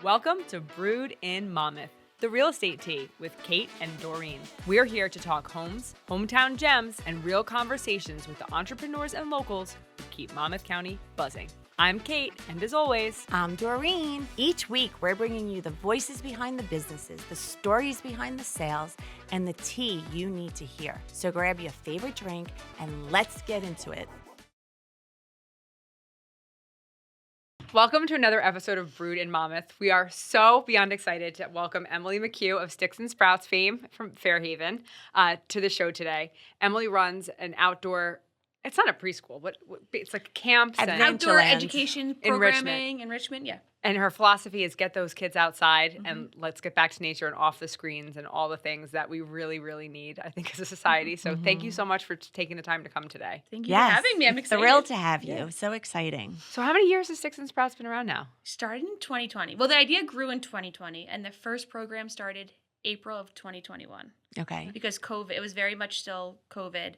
Welcome to Brewed in Monmouth, the real estate tea with Kate and Doreen. We're here to talk homes, hometown gems, and real conversations with the entrepreneurs and locals who keep Monmouth County buzzing. I'm Kate, and as always, I'm Doreen. Each week, we're bringing you the voices behind the businesses, the stories behind the sales, and the tea you need to hear. So grab your favorite drink, and let's get into it. welcome to another episode of Brewed in Monmouth. We are so beyond excited to welcome Emily McCue of Sticks and Sprouts fame from Fairhaven to the show today. Emily runs an outdoor, it's not a preschool, but it's like camps and outdoor education programming, enrichment, yeah. And her philosophy is get those kids outside and let's get back to nature and off the screens and all the things that we really, really need, I think, as a society. So thank you so much for taking the time to come today. Thank you for having me. I'm excited. Thrilled to have you. So exciting. So how many years has Sticks and Sprouts been around now? Started in 2020. Well, the idea grew in 2020, and the first program started April of 2021. Okay. Because COVID, it was very much still COVID.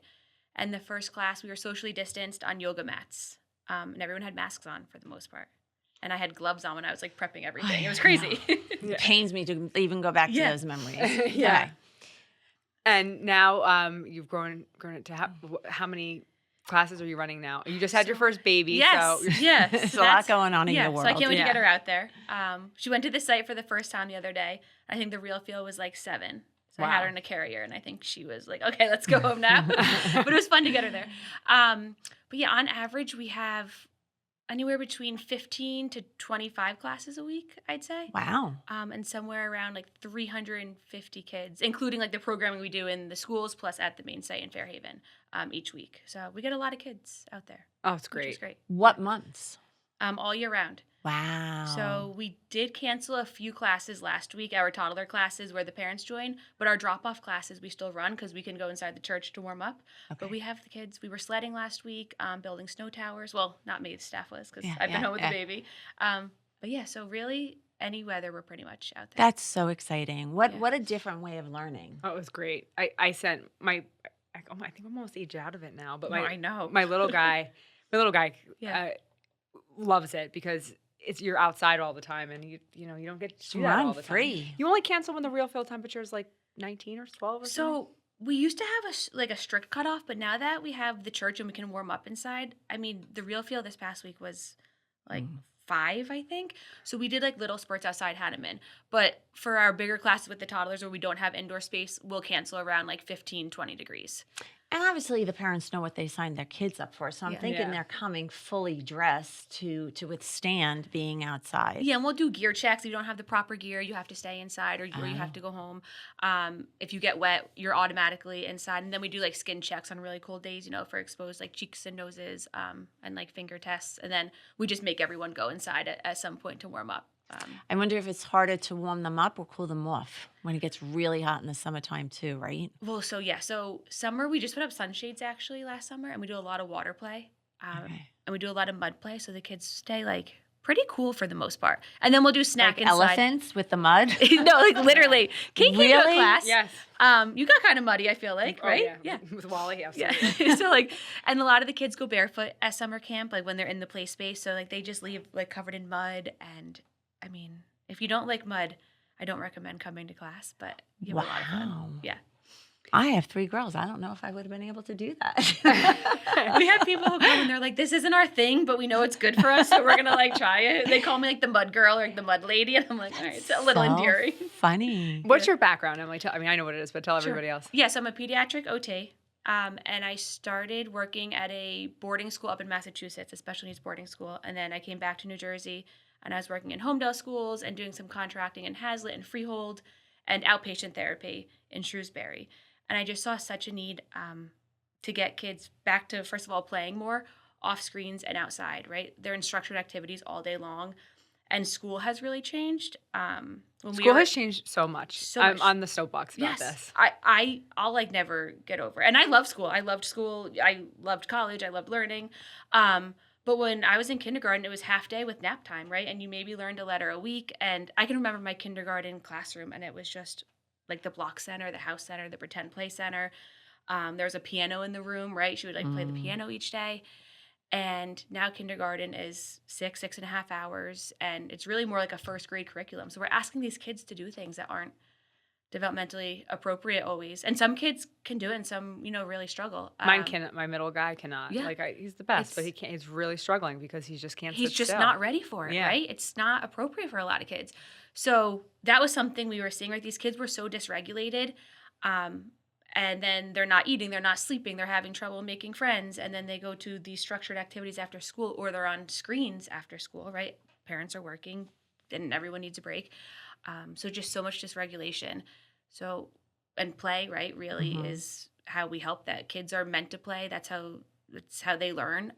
And the first class, we were socially distanced on yoga mats. And everyone had masks on for the most part. And I had gloves on when I was like prepping everything. It was crazy. It pains me to even go back to those memories. Yeah. Okay. And now you've grown it to how many classes are you running now? You just had your first baby. Yes. So yes. There's a lot going on in your world. So I can't wait to get her out there. She went to the site for the first time the other day. I think the real feel was like 7. So I had her in a carrier, and I think she was like, okay, let's go home now. But it was fun to get her there. But yeah, on average, we have anywhere between 15 to 25 classes a week, I'd say. Wow. And somewhere around like 350 kids, including like the programming we do in the schools plus at the main site in Fairhaven each week. So we get a lot of kids out there. Oh, it's great. Which is great. What months? All year round. Wow. So we did cancel a few classes last week, our toddler classes where the parents join, but our drop-off classes we still run because we can go inside the church to warm up. Okay. But we have the kids. We were sledding last week, building snow towers. Well, not me, the staff was because I've been home with the baby. But yeah, so really any weather, we're pretty much out there. That's so exciting. What a different way of learning. Oh, it was great. I sent I think I'm almost aged out of it now, but I know. my little guy loves it because you're outside all the time, and you don't get to do that all the time. Free. You only cancel when the real field temperature is like 19 or 12 or something? So we used to have a strict cutoff, but now that we have the church and we can warm up inside, I mean, the real field this past week was like 5, I think. So we did like little spurts outside, had them in. But for our bigger classes with the toddlers where we don't have indoor space, we'll cancel around like 15, 20 degrees. And obviously the parents know what they signed their kids up for. So I'm thinking they're coming fully dressed to withstand being outside. Yeah, and we'll do gear checks. If you don't have the proper gear, you have to stay inside or you have to go home. If you get wet, you're automatically inside. And then we do like skin checks on really cold days, for exposed like cheeks and noses and like finger tests. And then we just make everyone go inside at some point to warm up. I wonder if it's harder to warm them up or cool them off when it gets really hot in the summertime too, right? Well, so summer, we just put up sunshades actually last summer, and we do a lot of water play. And we do a lot of mud play, so the kids stay like pretty cool for the most part. And then we'll do snack like inside. Elephants with the mud? No, like literally. Kate came to a class. Yes. You got kind of muddy, I feel like, right? Oh, yeah. With Wally, yeah. So and a lot of the kids go barefoot at summer camp, like when they're in the play space. So like they just leave like covered in mud. And I mean, if you don't like mud, I don't recommend coming to class, but you have a lot of fun. Yeah. I have 3 girls. I don't know if I would have been able to do that. We have people who come and they're like, this isn't our thing, but we know it's good for us, so we're going to like try it. They call me like the mud girl or like the mud lady, and I'm like, all right, it's a little endearing. Funny. What's your background, Emily? I know what it is, but tell everybody else. Yes, I'm a pediatric OT, and I started working at a boarding school up in Massachusetts, a special needs boarding school, and then I came back to New Jersey, and I was working in Homedale schools and doing some contracting in Hazlitt and Freehold and outpatient therapy in Shrewsbury. And I just saw such a need to get kids back to, first of all, playing more off screens and outside, right? They're in structured activities all day long. And school has really changed. School has changed so much. I'm on the soapbox about this. I'll like never get over it. And I love school. I loved school. I loved college. I loved learning. But when I was in kindergarten, it was half day with nap time, right? And you maybe learned a letter a week. And I can remember my kindergarten classroom, and it was just like the block center, the house center, the pretend play center. There was a piano in the room, right? She would like play the piano each day. And now kindergarten is 6.5 hours, and it's really more like a first grade curriculum. So we're asking these kids to do things that aren't developmentally appropriate always. And some kids can do it and some, really struggle. Mine cannot. My middle guy cannot. Yeah. He's the best, but he can't. He's really struggling because he just can't He's sit just still. not ready for it, right? It's not appropriate for a lot of kids. So that was something we were seeing, right? These kids were so dysregulated. And then they're not eating, they're not sleeping, they're having trouble making friends. And then they go to these structured activities after school, or they're on screens after school, right? Parents are working and everyone needs a break. So just so much dysregulation. So, and play, right, really is how we help that. Kids are meant to play. That's how they learn.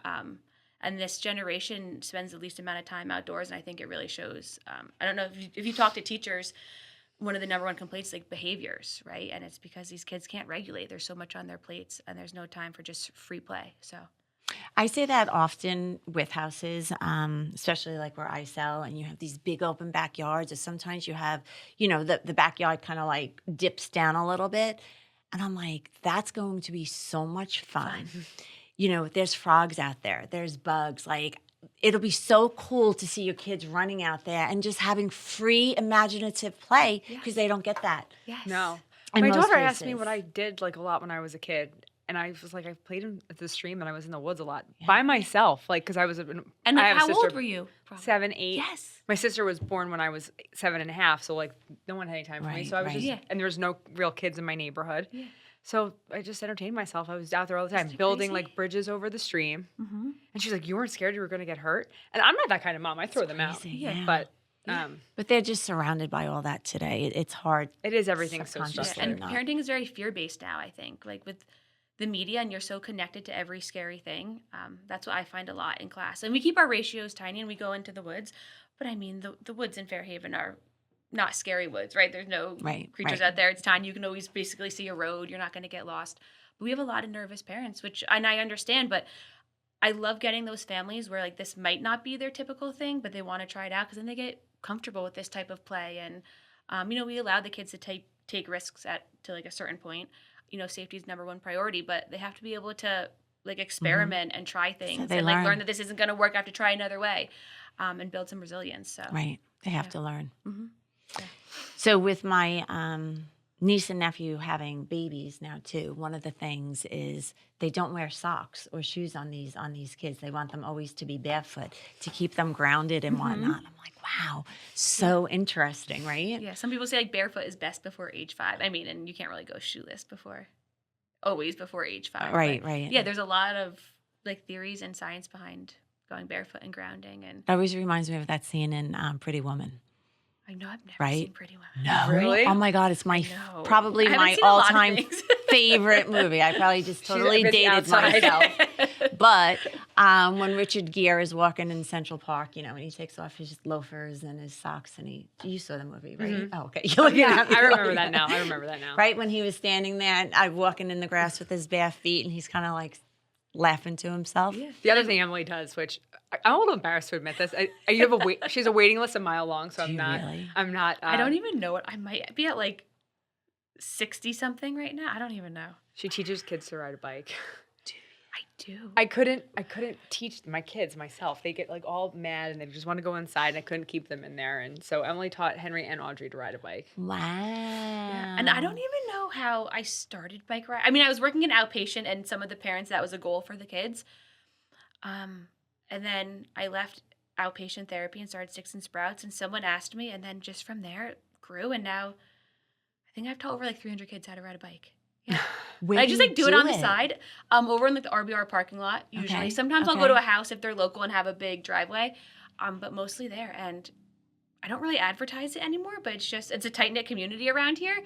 And this generation spends the least amount of time outdoors, and I think it really shows. I don't know if you talk to teachers, one of the number one complaints is like behaviors, right? And it's because these kids can't regulate. There's so much on their plates, and there's no time for just free play. So I say that often with houses, especially like where I sell, and you have these big open backyards, or sometimes you have, the backyard kind of like dips down a little bit. And I'm like, that's going to be so much fun. There's frogs out there, there's bugs, like it'll be so cool to see your kids running out there and just having free imaginative play because they don't get that. yes. No. In My most daughter asked me cases. what I did like a lot when I was a kid. And I was like, I played in the stream and I was in the woods a lot by myself. Like, because I was, And I like, have a how sister, old were you? Probably. 7, 8. Yes. My sister was born when I was 7.5. So like, no one had any time for me. So I was just, and there was no real kids in my neighborhood. Yeah. So I just entertained myself. I was out there all the time, building like bridges over the stream. And she's like, you weren't scared you were going to get hurt? And I'm not that kind of mom. I throw them out. Yeah. But they're just surrounded by all that today. It's hard. it is everything so Subconscious. stressful. And parenting is very fear-based now, I think. Like with the media, and you're so connected to every scary thing. That's what I find a lot in class. And we keep our ratios tiny and we go into the woods. But I mean, the woods in Fairhaven are not scary woods, right? There's no creatures out there. It's tiny. You can always basically see a road. You're not going to get lost. But we have a lot of nervous parents, and I understand, but I love getting those families where like this might not be their typical thing, but they want to try it out because then they get comfortable with this type of play. And, we allow the kids to take risks to like a certain point. Safety is number one priority, but they have to be able to like experiment and try things and like learn that this isn't going to work. I have to try another way, and build some resilience. So They have to learn. Yeah. So with my niece and nephew having babies now too, one of the things is they don't wear socks or shoes on these kids. They want them always to be barefoot to keep them grounded and whatnot. I'm like, wow, so interesting, right? Yeah, some people say like barefoot is best before age 5. I mean, and you can't really go shoeless before age 5. Right, but right. Yeah, there's a lot of like theories and science behind going barefoot and grounding. And It always reminds me of that scene in Pretty Woman. I know I've never seen Pretty Women. No, Really? Oh my God, it's my No. probably I haven't my seen a lot of all-time things. favorite movie. I probably just totally busy dated outside. myself. But when Richard Gere is walking in Central Park, and he takes off his loafers and his socks, and you saw the movie, right? Oh, okay. You're looking yeah, at me I remember like that now. I remember that now. Right when he was standing there, and I'm walking in the grass with his bare feet, and he's kind of like laughing to himself. Yeah. The other thing Emily does, which I'm a little embarrassed to admit this, you have she has a waiting list a mile long, so Do I'm you not. really? I'm not. I don't even know what I might be at like 60 something right now. I don't even know. She teaches kids to ride a bike. I do. I couldn't teach my kids myself. They get like all mad and they just want to go inside, and I couldn't keep them in there. And so Emily taught Henry and Audrey to ride a bike. Wow. Yeah. And I don't even know how I started bike ride. I mean, I was working in outpatient, and some of the parents, that was a goal for the kids. And then I left outpatient therapy and started Sticks and Sprouts, and someone asked me, and then just from there it grew, and now I think I've taught over like 300 kids how to ride a bike. Yeah. I just like do it on the side, over in like the RBR parking lot usually. Okay. Sometimes I'll go to a house if they're local and have a big driveway, but mostly there. And I don't really advertise it anymore, but it's a tight-knit community around here.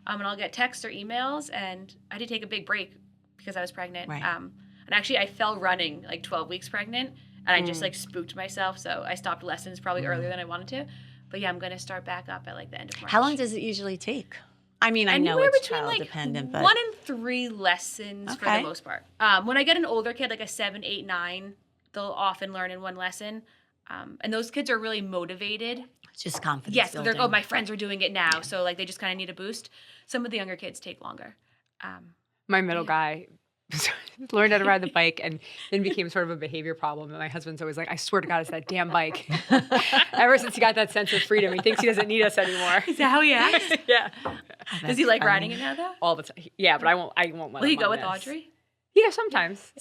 And I'll get texts or emails, and I did take a big break because I was pregnant. Right. And actually I fell running like 12 weeks pregnant, and I just like spooked myself, so I stopped lessons probably earlier than I wanted to. But yeah, I'm going to start back up at like the end of March. How long does it usually take? I mean, I know Anywhere it's between child like dependent, but 1 and 3 lessons for Okay. the most part. When I get an older kid, like a 7, 8, 9, they'll often learn in 1 lesson. And those kids are really motivated. it's just confidence Yes, they're building. my friends are doing it now, so like they just kind of need a boost. Some of the younger kids take longer. My middle guy, learned how to ride the bike, and then became sort of a behavior problem. And my husband's always like, I swear to God, it's that damn bike. Ever since he got that sense of freedom, he thinks he doesn't need us anymore. Is that how he acts? Yeah. Does he like riding it now, though? All the time. Yeah, but I won't let Will him he go on with this. Audrey? Yeah, sometimes.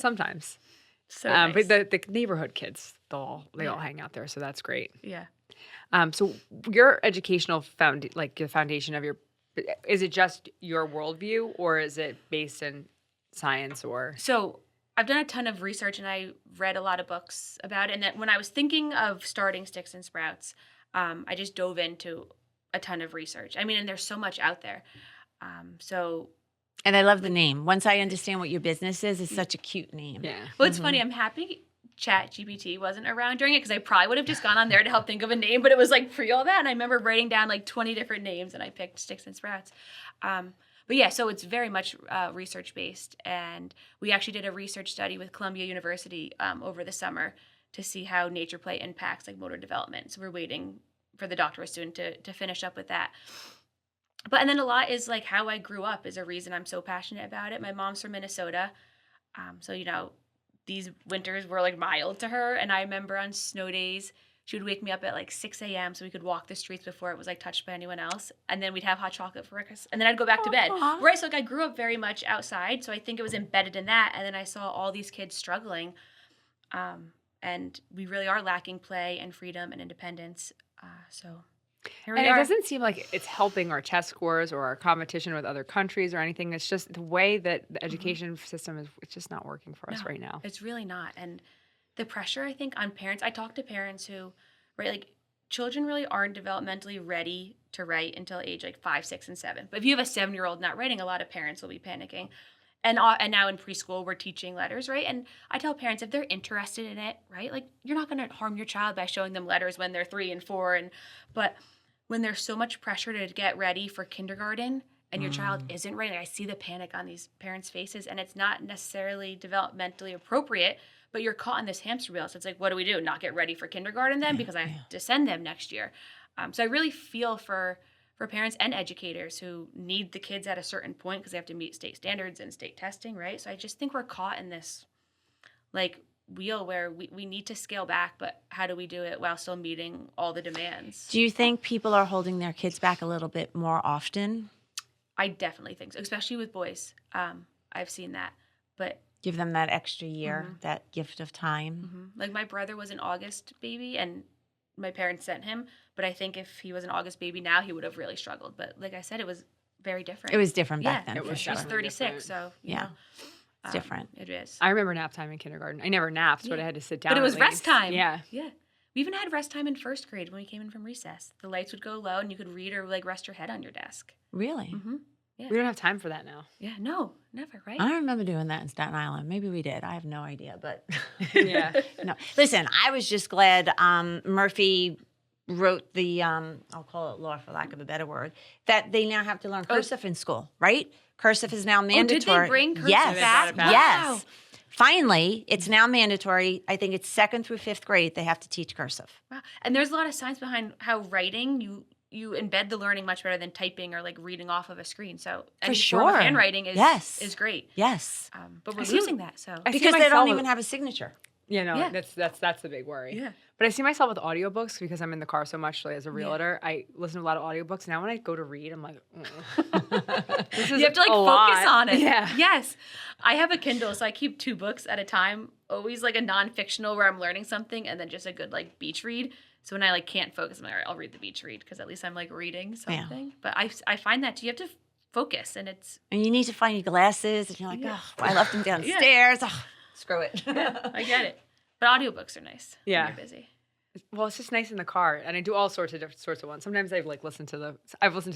So nice. But the neighborhood kids, they all hang out there, so that's great. Yeah. So your educational the foundation of your, is it just your worldview, or is it based in science or? So I've done a ton of research and I read a lot of books about it. And that when I was thinking of starting Sticks and Sprouts, I just dove into a ton of research. I mean, and there's so much out there. And I love the name. Once I understand what your business is, it's such a cute name. Yeah. Well, it's funny. I'm happy ChatGPT wasn't around during it because I probably would have just gone on there to help think of a name, but it was like pre all that. And I remember writing down like 20 different names and I picked Sticks and Sprouts. But yeah, so it's very much research based. And we actually did a research study with Columbia University over the summer to see how nature play impacts like motor development. So we're waiting for the doctoral student to finish up with that. And then a lot is like how I grew up is a reason I'm so passionate about it. My mom's from Minnesota. So, you know, these winters were like mild to her. And I remember on snow days, she would wake me up at like 6 a.m. so we could walk the streets before it was like touched by anyone else. And then we'd have hot chocolate for breakfast. And then I'd go back to bed. Right. So like I grew up very much outside. So I think it was embedded in that. And then I saw all these kids struggling. And we really are lacking play and freedom and independence. Here we And are. it doesn't seem like it's helping our test scores or our competition with other countries or anything. It's just the way that the education system is, it's just not working for us right now. It's really not. And the pressure, I think, on parents, I talk to parents who, right, like children really aren't developmentally ready to write until age like 5, 6, and 7. But if you have a 7-year-old not writing, a lot of parents will be panicking. And now in preschool, we're teaching letters, right? And I tell parents if they're interested in it, right, like you're not going to harm your child by showing them letters when they're 3 and 4. But when there's so much pressure to get ready for kindergarten and your child isn't ready, I see the panic on these parents' faces, and it's not necessarily developmentally appropriate, but you're caught in this hamster wheel. So it's like, what do we do? Not get ready for kindergarten then because I have to send them next year. So I really feel for parents and educators who need the kids at a certain point because they have to meet state standards and state testing, right? So I just think we're caught in this like wheel where we need to scale back, but how do we do it while still meeting all the demands? Do you think people are holding their kids back a little bit more often? I definitely think so, especially with boys. I've seen that, but Give them that extra year, that gift of time. like my brother was an August baby and my parents sent him, but I think if he was an August baby now, he would have really struggled. But like I said, it was very different. It was different back then. It for was sure. She's 36, so you know, It's different. It is. I remember nap time in kindergarten. I never napped, but I had to sit down. But it was at rest least. time. Yeah. Yeah. We even had rest time in first grade when we came in from recess. The lights would go low and you could read or like rest your head on your desk. Really? Yeah. We don't have time for that now. Yeah. No, never, right? I don't remember doing that in Staten Island. Maybe we did. I have no idea, but Yeah. no. Listen, I was just glad Murphy wrote the I'll call it law for lack of a better word, that they now have to learn cursive in school, right? Cursive is now mandatory. did they bring cursive yes. back? Wow. Yes. Finally, it's now mandatory. I think it's 2nd through 5th grade they have to teach cursive. Wow. And there's a lot of science behind how writing you embed the learning much better than typing or like reading off of a screen. So any form of sure. handwriting is Yes. great. Yes. But we're see- losing that. So I see Because they don't myself- even have a signature. You know, Yeah. that's the big worry. Yeah. But I see myself with audiobooks because I'm in the car so much like, as a realtor. I listen to a lot of audiobooks. Now when I go to read, I'm like, this is you have to like a focus lot. on it. Yeah. Yes. I have a Kindle, so I keep 2 books at a time. Always like a non-fictional where I'm learning something, and then just a good like beach read. So when I like can't focus, I'm like, all right, I'll read the beach read because at least I'm like reading something. But I find that you have to focus, and it's And you need to find your glasses, and you're like, oh, I left them downstairs. Oh, screw it. I get it. But audiobooks are nice. when Yeah. you're busy. Well, it's just nice in the car, and I do all sorts of different sorts of ones. Sometimes I've like listened to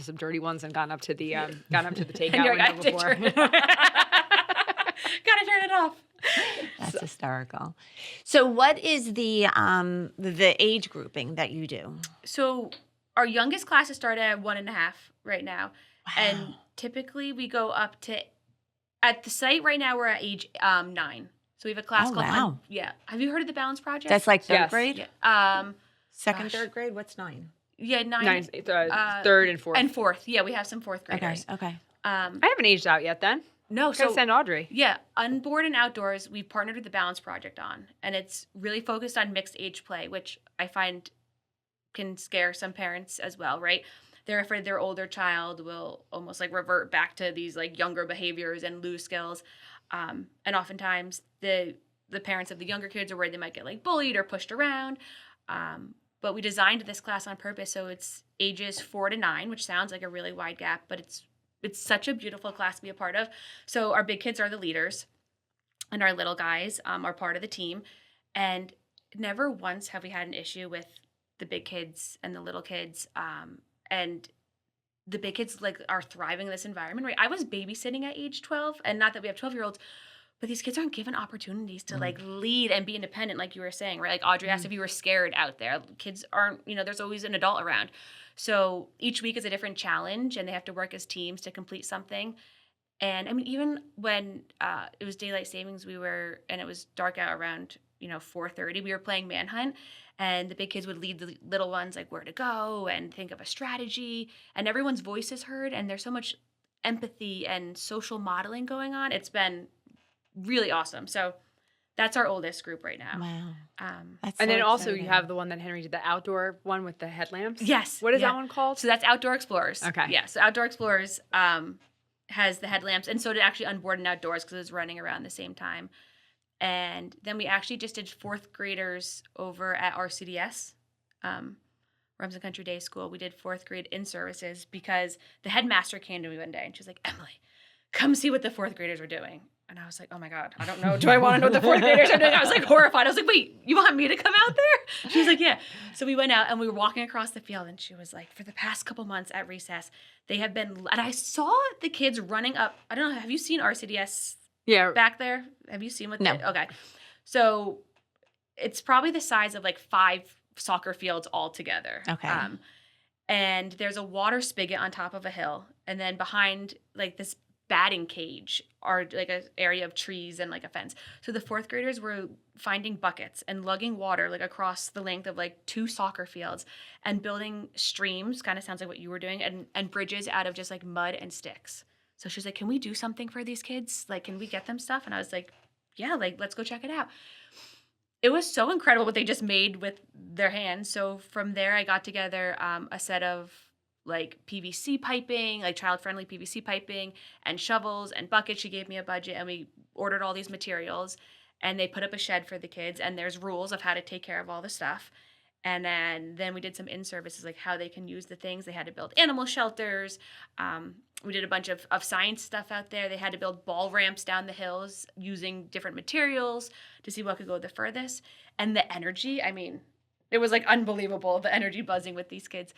some dirty ones and gone up to the takeout you're like, window I have to before. turn it Gotta turn it off. That's hysterical. So, what is the age grouping that you do? So our youngest classes start at 1.5 right now. And typically we go up to, at the site right now, we're at age 9. So we have a class Oh, called, wow. Have you heard of the Balance Project? That's like 3rd Yes. grade, yeah. 2nd, gosh. 3rd grade. What's 9? Yeah, 9. Third and fourth. And 4th. Yeah, we have some 4th Okay, graders. okay. I haven't aged out yet. Then No, Gotta send Audrey. Yeah, Unboard and Outdoors, we've partnered with the Balance Project on, and it's really focused on mixed age play, which I find can scare some parents as well, right? They're afraid their older child will almost like revert back to these like younger behaviors and lose skills. And oftentimes the parents of the younger kids are worried they might get like bullied or pushed around. But we designed this class on purpose, so it's ages 4 to 9, which sounds like a really wide gap, but it's such a beautiful class to be a part of. So our big kids are the leaders, and our little guys are part of the team. And never once have we had an issue with the big kids and the little kids. And the big kids like are thriving in this environment, right? I was babysitting at age 12, and not that we have 12-year-olds, but these kids aren't given opportunities to like lead and be independent, like you were saying, right? Like Audrey asked if you were scared out there. Kids aren't, there's always an adult around. So each week is a different challenge, and they have to work as teams to complete something. And I mean, even when it was daylight savings, and it was dark out around, 4:30, we were playing Manhunt, and the big kids would lead the little ones like where to go and think of a strategy, and everyone's voice is heard, and there's so much empathy and social modeling going on. It's been really awesome. So that's our oldest group right now. Wow. And then also you have the one that Henry did, the outdoor one with the headlamps. Yes. What is that one called? So that's Outdoor Explorers. Okay. Yeah. So Outdoor Explorers has the headlamps, and so did actually Unboard and Outdoors because it was running around the same time. And then we actually just did 4th graders over at RCDS, Rumson Country Day School. We did 4th grade in-services because the headmaster came to me one day, and she was like, Emily, come see what the 4th graders were doing. And I was like, oh my God, I don't know. Do I want to know what the 4th graders are doing? I was like horrified. I was like, wait, you want me to come out there? She was like, yeah. So we went out and we were walking across the field, and she was like, for the past couple months at recess, they have been, and I saw the kids running up. I don't know, have you seen RCDS back there? Have you seen what No. Okay. So it's probably the size of like 5 soccer fields all together. Okay. And there's a water spigot on top of a hill. And then behind like this batting cage are like an area of trees and like a fence. So the 4th graders were finding buckets and lugging water like across the length of like 2 soccer fields and building streams, kind of sounds like what you were doing, and bridges out of just like mud and sticks. So she's like, can we do something for these kids? Like, can we get them stuff? And I was like, yeah, like, let's go check it out. It was so incredible what they just made with their hands. So from there, I got together a set of like PVC piping, like child-friendly PVC piping, and shovels and buckets. She gave me a budget, and we ordered all these materials, and they put up a shed for the kids, and there's rules of how to take care of all the stuff. And then we did some in-services, like how they can use the things. They had to build animal shelters. We did a bunch of science stuff out there. They had to build ball ramps down the hills using different materials to see what could go the furthest. And the energy, I mean, it was like unbelievable, the energy buzzing with these kids.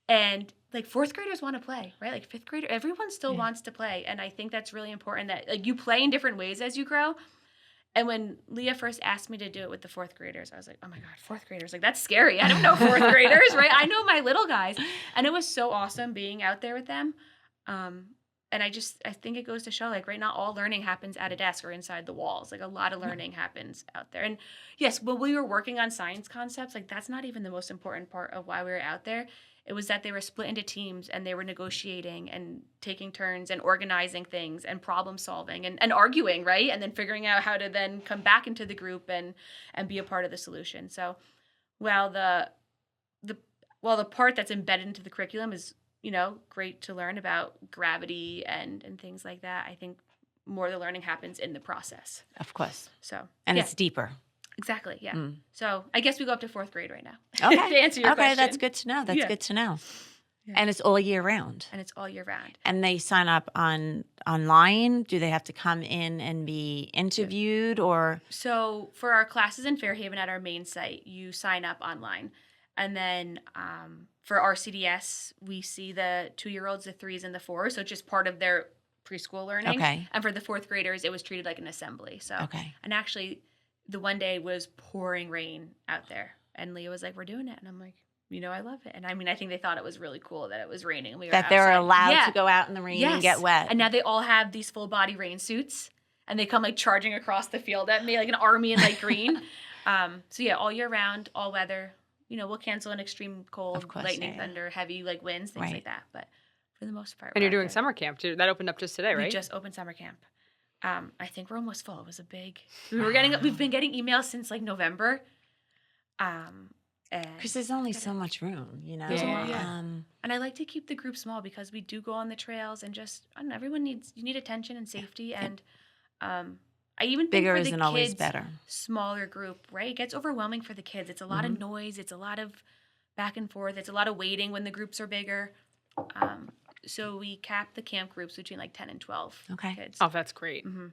And like 4th graders want to play, right? Like 5th grader, everyone still wants to play. And I think that's really important that like you play in different ways as you grow. And when Leah first asked me to do it with the 4th graders, I was like, oh my God, 4th graders, like that's scary. I don't know 4th graders, right? I know my little guys. And it was so awesome being out there with them. And I think it goes to show like, right, not all learning happens at a desk or inside the walls. Like a lot of learning happens out there. And yes, when we were working on science concepts, like that's not even the most important part of why we were out there. It was that they were split into teams, and they were negotiating and taking turns and organizing things and problem solving and arguing, right? And then figuring out how to then come back into the group and be a part of the solution. So while the part that's embedded into the curriculum is, great to learn about gravity and things like that, I think more of the learning happens in the process. Of course. So and it's deeper. Exactly, yeah. So I guess we go up to 4th grade right now. Okay. To answer your question. Okay, that's good to know. That's good to know. Yeah. And it's all year round. And it's all year round. And they sign up online? Do they have to come in and be interviewed or? So for our classes in Fairhaven at our main site, you sign up online. And then for RCDS, we see the 2-year-olds, the 3s, and the 4s. So it's just part of their preschool learning. Okay. And for the 4th graders, it was treated like an assembly. So And actually, the one day was pouring rain out there, and Leah was like, we're doing it. And I'm like, I love it. And I mean, I think they thought it was really cool that it was raining. And we were that outside. they were allowed to go out in the rain and get wet. And now they all have these full body rain suits, and they come like charging across the field at me like an army in like green. So yeah, all year round, all weather. We'll cancel an extreme cold, lightning, thunder, heavy like winds, things like that. But for the most part, and you're doing summer camp too. That opened up just today, right? We just opened summer camp. I think we're almost full. It was a big. We've been getting emails since like November. Because there's only so much room, you know. Yeah. And I like to keep the group small because we do go on the trails and just I don't know. You need attention and safety, and I even think Bigger for the isn't kids, always better. Smaller group, right? It gets overwhelming for the kids. It's a lot of noise. It's a lot of back and forth. It's a lot of waiting when the groups are bigger. So we cap the camp groups between like 10 and 12 kids. Oh, that's great. Mm-hmm.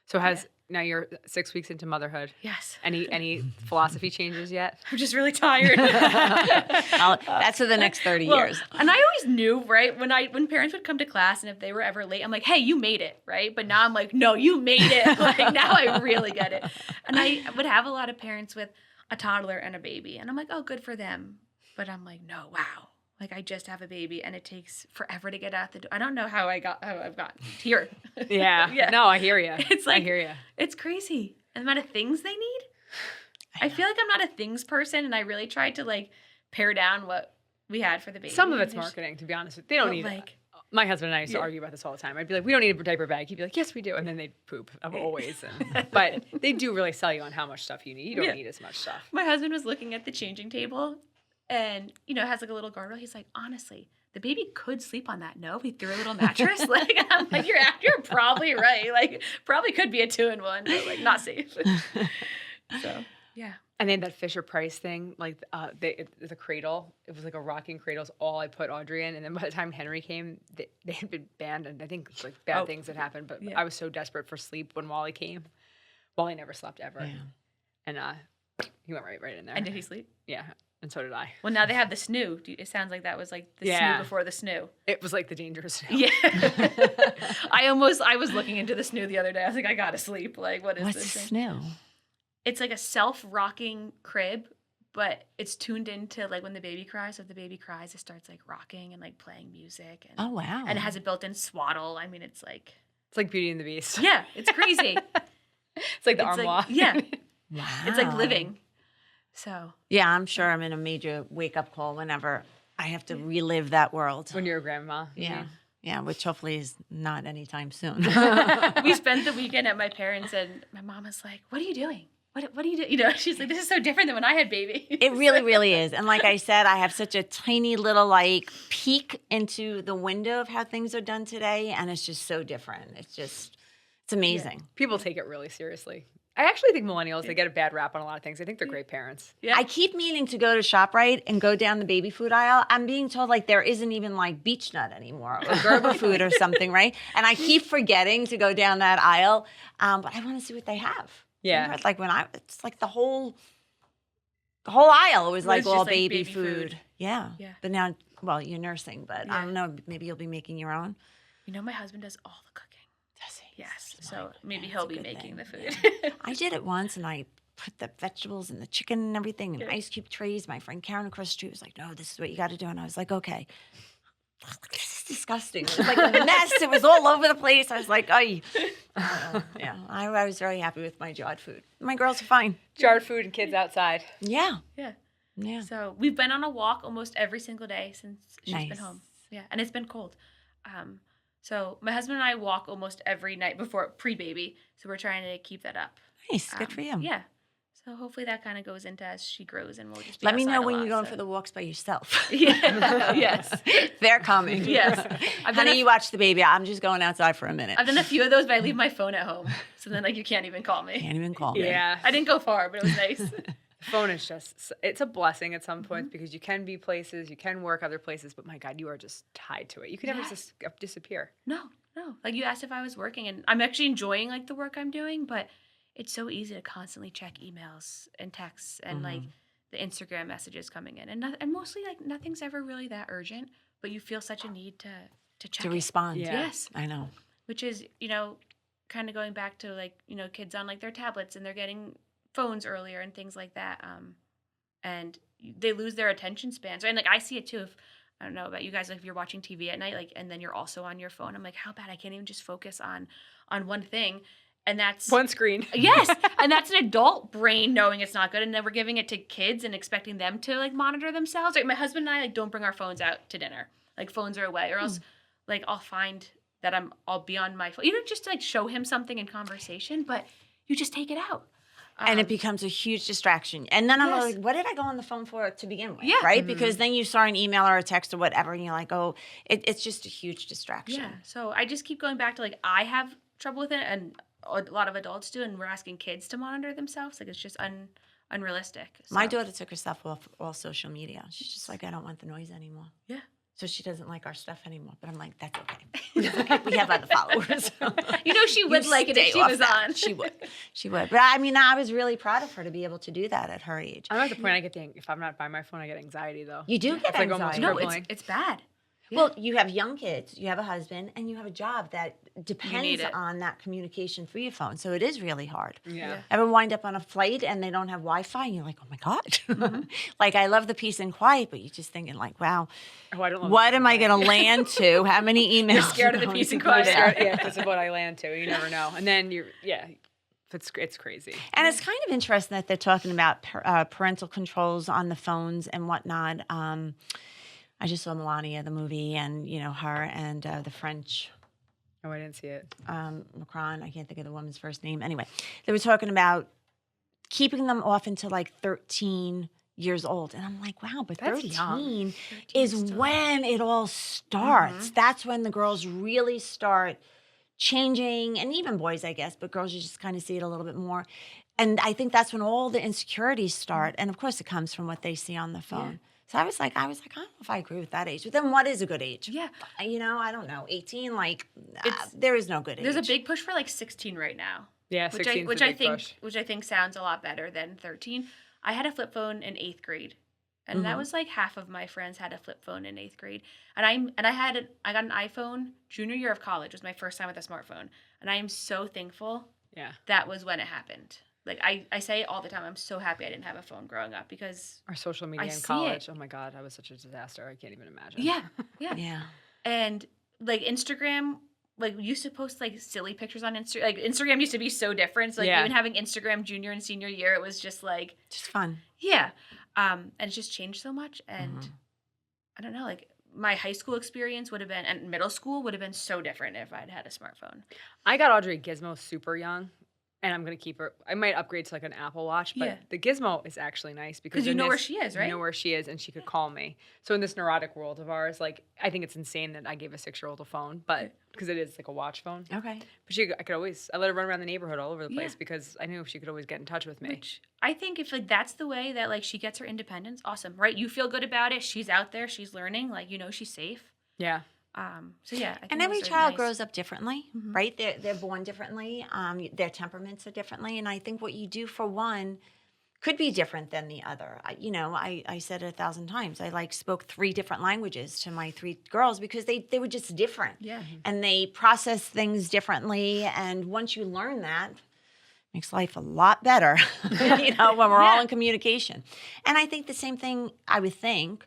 So now you're 6 weeks into motherhood. Yes. Any philosophy changes yet? I'm just really tired. That's for the next 30 years. And I always knew, right? When parents would come to class and if they were ever late, I'm like, hey, you made it, right? But now I'm like, no, you made it. Like now I really get it. And I would have a lot of parents with a toddler and a baby. And I'm like, oh, good for them. But I'm like, no, wow. Like I just have a baby and it takes forever to get out the door. I don't know how I've gotten here. Yeah. No, I hear you. It's like, I hear you. It's crazy. And the amount of things they need. I feel like I'm not a things person, and I really tried to like pare down what we had for the baby. Some of it's marketing, to be honest with you. They don't need it. My husband and I used to argue about this all the time. I'd be like, we don't need a diaper bag. He'd be like, yes, we do. And then they'd poop, always. But they do really sell you on how much stuff you need. You don't need as much stuff. My husband was looking at the changing table and, it has like a little guardrail. He's like, honestly, the baby could sleep on that. No, we threw a little mattress. Like, I'm like, you're probably right. Like, probably could be a 2-in-1, but like not safe. So, yeah. And then that Fisher-Price thing, like the cradle, it was like a rocking cradle is all I put Audrey in. And then by the time Henry came, they had been banned. And I think like bad things had happened. But I was so desperate for sleep when Wally came. Wally never slept ever. Yeah. And he went right in there. And did he sleep? Yeah. And so did I. Well, now they have the snoo. It sounds like that was like the snoo before the snoo. It was like the dangerous snoo. Yeah. I was looking into the snoo the other day. I was like, I gotta sleep. Like, what's this thing? Snoo? It's like a self-rocking crib, but it's tuned into like when the baby cries. So if the baby cries, it starts like rocking and like playing music. And, oh, wow. And it has a built-in swaddle. I mean, it's like Beauty and the Beast. Yeah, it's crazy. It's like the armoire. Yeah. Wow. It's like living. So. Yeah, I'm sure I'm in a major wake-up call whenever I have to relive that world. When you're a grandma. Yeah. Yeah, which hopefully is not anytime soon. We spent the weekend at my parents' and my mom was like, what are you doing? What do you do? She's like, this is so different than when I had babies. It really, really is. And like I said, I have such a tiny little like peek into the window of how things are done today. And it's just so different. It's amazing. Yeah. People take it really seriously. I actually think millennials, they get a bad rap on a lot of things. I think they're great parents. Yeah. I keep meaning to go to ShopRite and go down the baby food aisle. I'm being told like there isn't even like beech nut anymore or Gerber food or something, right? And I keep forgetting to go down that aisle. But I want to see what they have. Yeah. Remember, like it's like the whole aisle was like all baby food. Yeah. But now, well, you're nursing, but I don't know, maybe you'll be making your own. My husband does all the cooking. Does he? Yes. So maybe he'll be making the food. Yeah. I did it once and I put the vegetables and the chicken and everything in ice cube trays. My friend Karen across the street was like, no, this is what you got to do. And I was like, okay. This is disgusting. It was like a mess. It was all over the place. I was like, ay. Yeah, I was very happy with my jarred food. My girls are fine. Jarred food and kids outside. Yeah. Yeah. So we've been on a walk almost every single day since she's been home. Yeah, and it's been cold. So my husband and I walk almost every night before pre-baby. So we're trying to keep that up. Nice. Good for you. Yeah. So hopefully that kind of goes into as she grows and we'll just be Let me know when you're going for the walks by yourself. Yeah. Yes. They're coming. Yes. Honey, you watch the baby. I'm just going outside for a minute. I've done a few of those, but I leave my phone at home. So then like you can't even call me. Can't even call me. Yeah. I didn't go far, but it was nice. The phone is it's a blessing at some points because you can be places, you can work other places, but my God, you are just tied to it. You can never just disappear. No. Like you asked if I was working and I'm actually enjoying like the work I'm doing, but it's so easy to constantly check emails and texts and like the Instagram messages coming in. And mostly like nothing's ever really that urgent, but you feel such a need to check to respond. Yeah. Yes. I know. Which is, kind of going back to like, kids on like their tablets and they're getting phones earlier and things like that. And they lose their attention spans. Right? And like I see it too if I don't know about you guys, like if you're watching TV at night, like and then you're also on your phone. I'm like, how bad I can't even just focus on one thing. And that's one screen. Yes. And that's an adult brain knowing it's not good. And then we're giving it to kids and expecting them to like monitor themselves. Like my husband and I like don't bring our phones out to dinner. Like phones are away or else like I'll find that I'll be on my phone. Just to like show him something in conversation, but you just take it out. And it becomes a huge distraction. And then I'm Yes. like, what did I go on the phone for to begin with? Yeah. Right? Because then you saw an email or a text or whatever, and you're like, oh, it's just a huge distraction. Yeah. So I just keep going back to like, I have trouble with it, and a lot of adults do, and we're asking kids to monitor themselves. Like, it's just unrealistic. So. My daughter took herself off all social media. She's just like, I don't want the noise anymore. Yeah. So she doesn't like our stuff anymore. But I'm like, that's okay. It's okay. We have other followers. She would like it if stay she off was that. on. She would. She would. But I mean, I was really proud of her to be able to do that at her age. I'm at the point if I'm not by my phone, I get anxiety though. You do get It's like almost anxiety. No, crippling. it's bad. Well, you have young kids, you have a husband, and you have a job that need depends it. on that communication through your phone. So it is really hard. Yeah. Ever wind up on a flight and they don't have Wi-Fi and you're like, oh my God. Mm-hmm. Like, I love the peace and quiet, but you're just thinking like, wow, Oh, I don't love what the am I going to land to? How many emails? scared of the are peace and going to quiet. be there? Yeah, that's what I land to. You never know. And then it's crazy. And it's kind of interesting that they're talking about parental controls on the phones and whatnot. I just saw Melania, the movie, and, her and the French Oh, I didn't see it. Macron, I can't think of the woman's first name. Anyway, they were talking about keeping them off until like 13 years old. And I'm like, wow, but That's 13 young. is when it all starts. That's when the girls really start changing, and even boys, I guess, but girls, you just kind of see it a little bit more. And I think that's when all the insecurities start. And of course, it comes from what they see on the phone. So I was like, I don't know if I agree with that age. But then what is a good age? Yeah. I don't know. 18, there is no good age. There's a big push for like 16 right now. Yeah, 16 is a big push. Which I think sounds a lot better than 13. I had a flip phone in 8th grade. And that was like half of my friends had a flip phone in 8th grade. And I got an iPhone junior year of college. Was my first time with a smartphone. And I am so thankful that was when it happened. Like, I say it all the time. I'm so happy I didn't have a phone growing up because Our social media in college. Oh my God, I was such a disaster. I can't even imagine. Yeah. Yeah. And like Instagram, like we used to post like silly pictures on Instagram. Like Instagram used to be so different. So like even having Instagram junior and senior year, it was just like Just fun. Yeah. And it's just changed so much. And I don't know, like my high school experience would have been, and middle school would have been so different if I'd had a smartphone. I got Audrey a Gizmo super young. And I'm going to keep her. I might upgrade to like an Apple Watch, but the Gizmo is actually nice because you know where she is, right? You know where she is, and she could call me. So in this neurotic world of ours, like I think it's insane that I gave a 6-year-old a phone, but because it is like a watch phone. Okay. But I let her run around the neighborhood all over the place because I knew she could always get in touch with me. Which I think if like that's the way that like she gets her independence, awesome, right? You feel good about it. She's out there. She's learning. Like she's safe. Yeah. So yeah, I think and every those are child nice. grows up differently, right? They're born differently. Their temperaments are differently, and I think what you do for one could be different than the other. I said it 1,000 times. I spoke 3 different languages to my 3 girls because they were just different. Yeah. And they process things differently. And once you learn that, it makes life a lot better. When we're all in communication. And I think the same thing. I would think.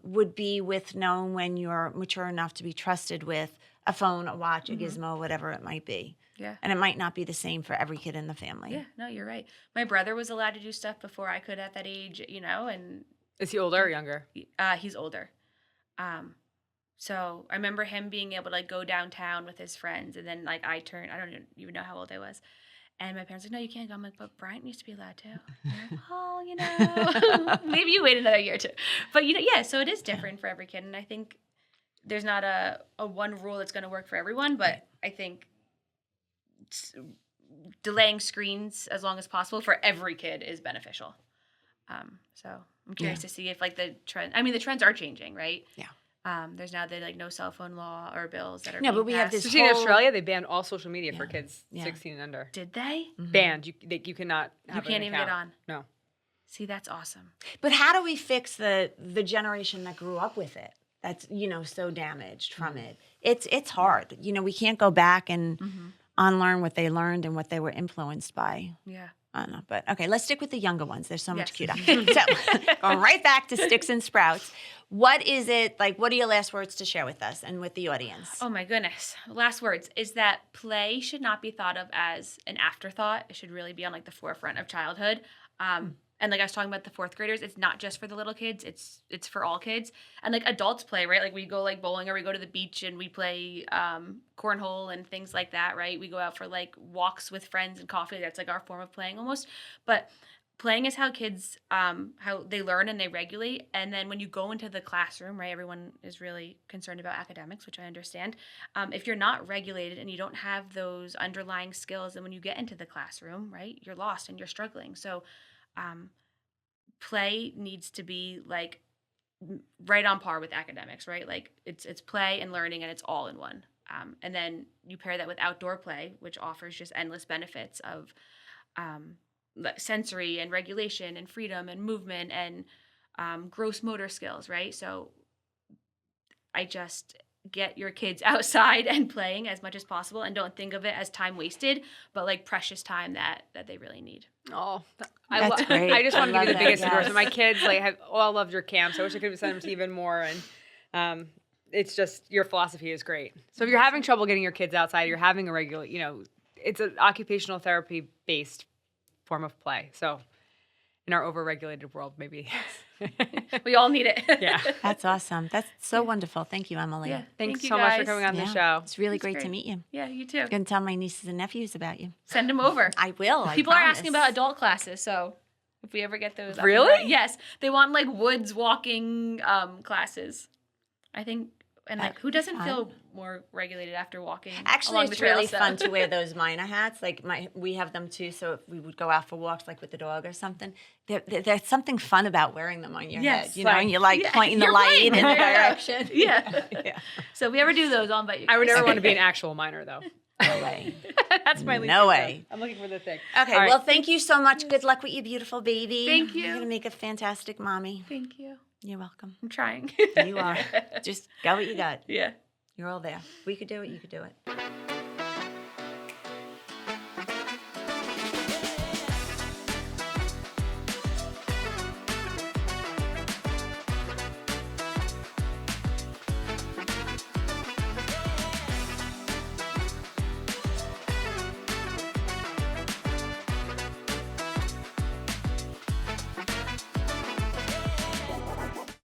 Would be with knowing when you're mature enough to be trusted with a phone, a watch, a gizmo, whatever it might be. Yeah. And it might not be the same for every kid in the family. Yeah, no, you're right. My brother was allowed to do stuff before I could at that age, and Is he older or younger? He's older. So I remember him being able to go downtown with his friends, and then I don't even know how old I was. And my parents were like, no, you can't go. I'm like, but Bryant used to be allowed to. And I'm like, maybe you wait another year or 2. But, so it is different for every kid. And I think there's not a one rule that's going to work for everyone. But I think delaying screens as long as possible for every kid is beneficial. So I'm curious to see if the trends are changing, right? Yeah. There's now the no cell phone law or bills that are No, being but we have passed. this So in Australia, they banned all social media for kids 16 and under. Did they? Banned. You cannot have You can't an even get account. on. No. See, that's awesome. But how do we fix the generation that grew up with it? That's, so damaged from it. It's hard. We can't go back and unlearn what they learned and what they were influenced by. Yeah. I don't know, but okay, let's stick with the younger ones. They're so much cuter. So going right back to Sticks and Sprouts. What is it, what are your last words to share with us and with the audience? Oh my goodness. Last words is that play should not be thought of as an afterthought. It should really be on the forefront of childhood. And like I was talking about the 4th graders, it's not just for the little kids, it's for all kids. And like adults play, right? Like we go like bowling or we go to the beach and we play cornhole and things like that, right? We go out for like walks with friends and coffee. That's like our form of playing almost. But playing is how kids how they learn and they regulate. And then when you go into the classroom, right, everyone is really concerned about academics, which I understand. If you're not regulated and you don't have those underlying skills, then when you get into the classroom, right, you're lost and you're struggling. So play needs to be like right on par with academics, right? Like it's play and learning and it's all in one. And then you pair that with outdoor play, which offers just endless benefits of sensory and regulation and freedom and movement and gross motor skills, right? So I just get your kids outside and playing as much as possible and don't think of it as time wasted, but like precious time that they really need. Oh, That's great. I just want to give you the biggest yes. endorsement. My kids like have all loved your camps. I wish I could have sent them to even more. And it's just your philosophy is great. So if you're having trouble getting your kids outside, you're having a regular, it's an occupational therapy based form of play. So in our overregulated world, maybe. We all need it. Yeah. That's awesome. That's so wonderful. Thank you, Emily. Yeah. Thanks Thank you so much for guys. coming on the Yeah. show. It's really That's great great. to meet you. Yeah, you too. I'm going to tell my nieces and nephews about you. Send them over. I will. People I are promise. asking about adult classes, so if we ever get those. up and Really? running- Yes. They want like woods walking classes. I think, and like who doesn't fun. feel more regulated after walking Actually, along the it's trail? really so. fun to wear those minor hats. Like we have them too. So if we would go out for walks, like with the dog or something, there's something fun about wearing them on your Yes, head. And you're like yeah, pointing the you're light right. in the Yeah. direction. Yeah. Yeah. So if we ever do those, I'll invite you. I would guys. never want to be an actual minor, though. No way. That's my least No favorite. way. I'm looking for the thing. Okay. All right. Well, thank you so much. Good luck with your beautiful baby. Thank you. You're gonna make a fantastic mommy. Thank you. You're welcome. I'm trying. You are. Just go what you got. Yeah. You're all there. We could do it. You could do it.